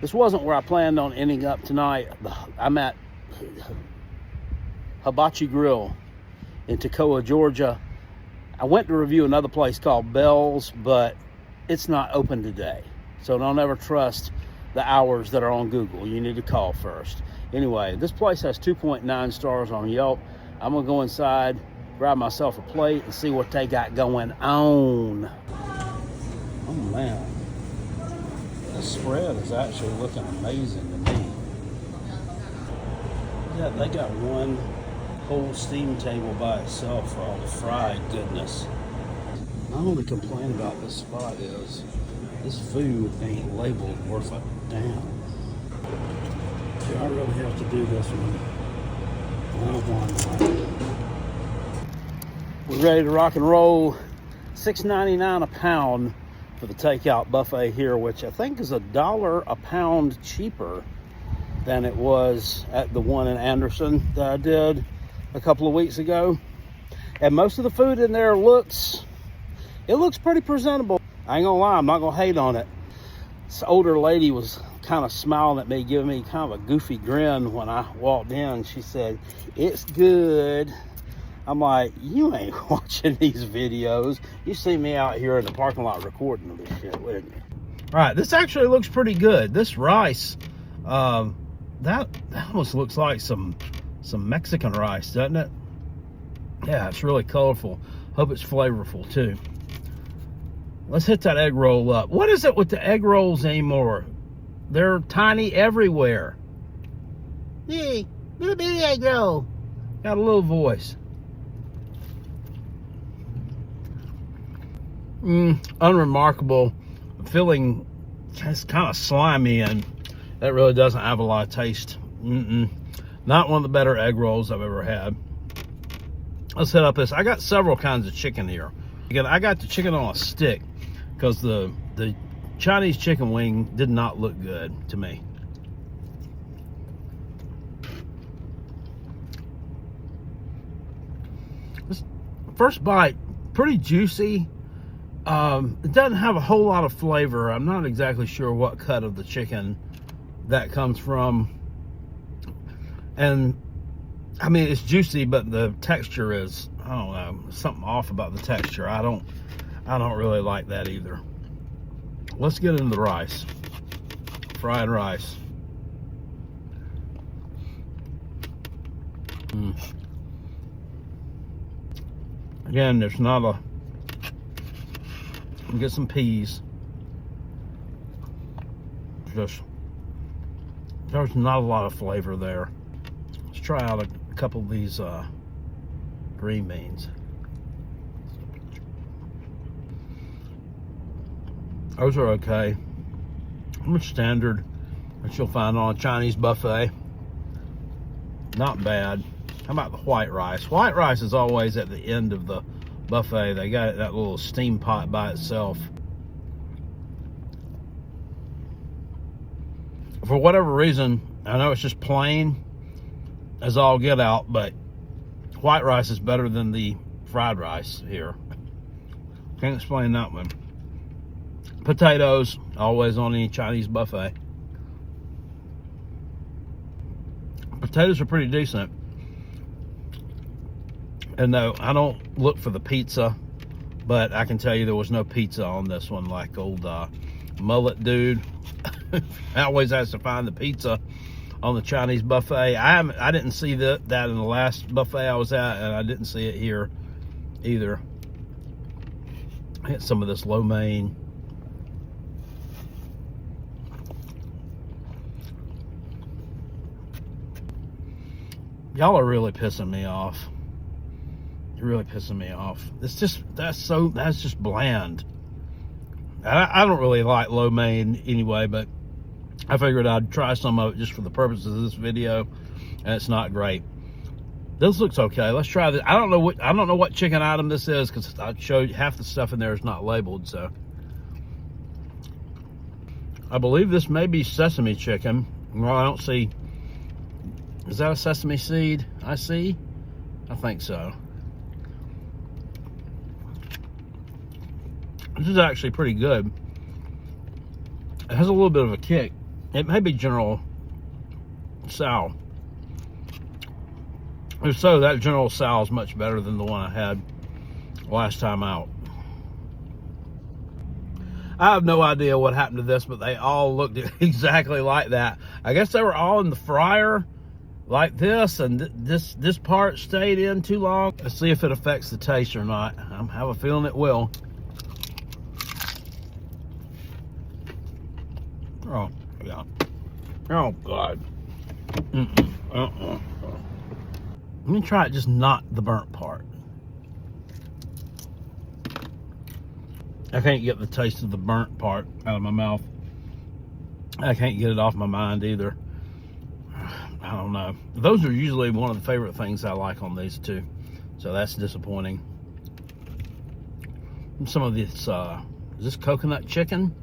This wasn't where I planned on ending up tonight. I'm at Hibachi Grill in Toccoa, Georgia. I went to review another place called Bell's, but it's not open today. So don't ever trust the hours that are on Google. You need to call first. Anyway, this place has 2.9 stars on Yelp. I'm gonna go inside, grab myself a plate, and see what they got going on. Oh man. The spread is actually looking amazing to me. Yeah, they got one whole steam table by itself for all the fried goodness. My only complaint about this spot is this food ain't labeled worth a damn. Do I really have to do this one? We're ready to rock and roll. $6.99 a pound for the takeout buffet here, which I think is $1 a pound cheaper than it was at the one in Anderson that I did a couple of weeks ago. And most of the food in there looks pretty presentable. I ain't gonna lie, I'm not gonna hate on it. This older lady was kind of smiling at me, giving me kind of a goofy grin when I walked in. She said, "It's good." I'm like, you ain't watching these videos. You see me out here in the parking lot recording this shit, wouldn't you? All right, this actually looks pretty good. This rice, that almost looks like some Mexican rice, doesn't it? Yeah, it's really colorful. Hope it's flavorful too. Let's hit that egg roll up. What is it with the egg rolls anymore? They're tiny everywhere. Hey, little bitty egg roll. Got a little voice. Unremarkable. Feeling just kind of slimy, and that really doesn't have a lot of taste. Not one of the better egg rolls I've ever had. Let's hit up this. I got several kinds of chicken here. Again, I got the chicken on a stick because the Chinese chicken wing did not look good to me. This first bite, pretty juicy. It doesn't have a whole lot of flavor. I'm not exactly sure what cut of the chicken that comes from. And I mean, it's juicy, but the texture is, I don't know, something off about the texture. I don't really like that either. Let's get into the rice. Fried rice. Again, there's not a, get some peas. There's not a lot of flavor there. Let's try out a couple of these green beans. Those are okay. Much standard that you'll find on a Chinese buffet. Not bad. How about the white rice? White rice is always at the end of the buffet. They got that little steam pot by itself. For whatever reason, I know it's just plain as all get out, but white rice is better than the fried rice here. Can't explain that one. Potatoes, always on any Chinese buffet. Potatoes are pretty decent. And no, I don't look for the pizza, but I can tell you there was no pizza on this one, like old mullet dude. Always has to find the pizza on the Chinese buffet. I didn't see that in the last buffet I was at, and I didn't see it here either. I had some of this lo mein. Y'all are really pissing me off. You're really pissing me off. It's just, that's just bland. I don't really like lo mein anyway, but I figured I'd try some of it just for the purposes of this video, and it's not great. This looks okay. Let's try this. I don't know what chicken item this is, because I showed half the stuff in there is not labeled. So I believe this may be sesame chicken. Well, I don't see. Is that a sesame seed I see? I think so. This is actually pretty good. It has a little bit of a kick It may be General Tso. If so, that General Tso is much better than the one I had last time out. I have no idea what happened to this, but they all looked exactly like that. I guess they were all in the fryer like this, and this part stayed in too long. Let's see if it affects the taste or not. I have a feeling it will. Oh, yeah. Oh, God. Let me try it, just not the burnt part. I can't get the taste of the burnt part out of my mouth. I can't get it off my mind either. I don't know. Those are usually one of the favorite things I like on these too. So that's disappointing. Some of this, is this coconut chicken?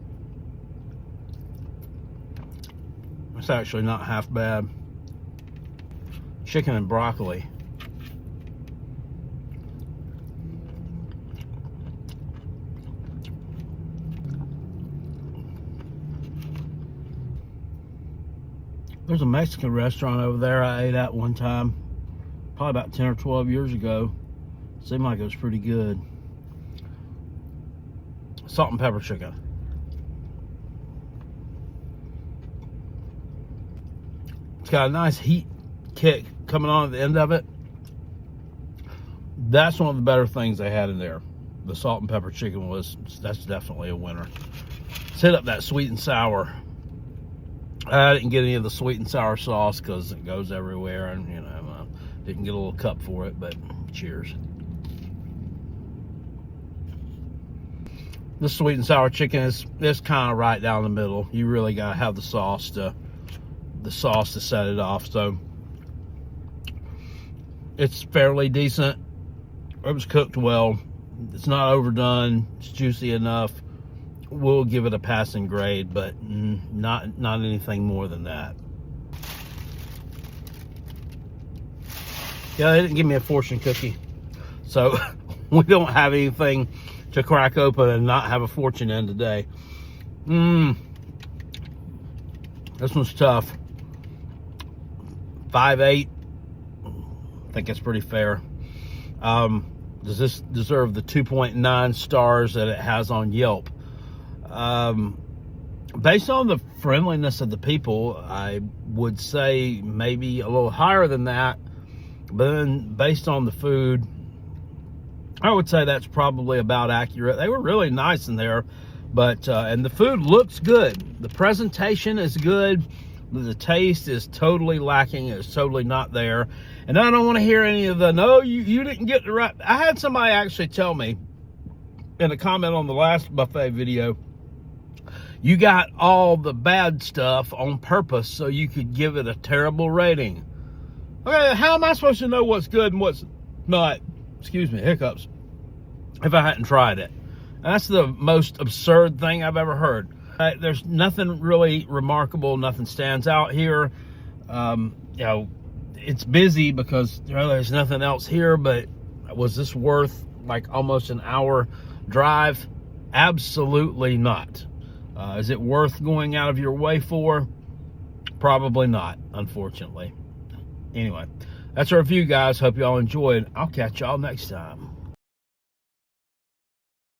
It's actually not half bad. Chicken and broccoli. There's a Mexican restaurant over there I ate at one time, probably about 10 or 12 years ago. Seemed like it was pretty good. Salt and pepper chicken. It's got a nice heat kick coming on at the end of it. That's one of the better things they had in there. The salt and pepper chicken that's definitely a winner. Let's hit up that sweet and sour. I didn't get any of the sweet and sour sauce because it goes everywhere, and you know, didn't get a little cup for it, but cheers. The sweet and sour chicken is kind of right down the middle. You really gotta have the sauce to set it off. So it's fairly decent. It was cooked well. It's not overdone. It's juicy enough. We'll give it a passing grade, but not anything more than that. Yeah, they didn't give me a fortune cookie, so we don't have anything to crack open and not have a fortune in today. This one's tough. 5.8. I think that's pretty fair. Does this deserve the 2.9 stars that it has on Yelp? Based on the friendliness of the people, I would say maybe a little higher than that. But then based on the food, I would say that's probably about accurate. They were really nice in there, but and the food looks good. The presentation is good. The taste is totally lacking. It's totally not there. And I don't want to hear any of the, no, you didn't get the right. I had somebody actually tell me in a comment on the last buffet video, you got all the bad stuff on purpose so you could give it a terrible rating. Okay, how am I supposed to know what's good and what's not? Excuse me, hiccups. If I hadn't tried it. And that's the most absurd thing I've ever heard. There's nothing really remarkable. Nothing stands out here. You know, it's busy because there's nothing else here, but was this worth like almost an hour drive? Absolutely not. Is it worth going out of your way for? Probably not, unfortunately. Anyway, that's our review, guys. Hope y'all enjoyed. I'll catch y'all next time.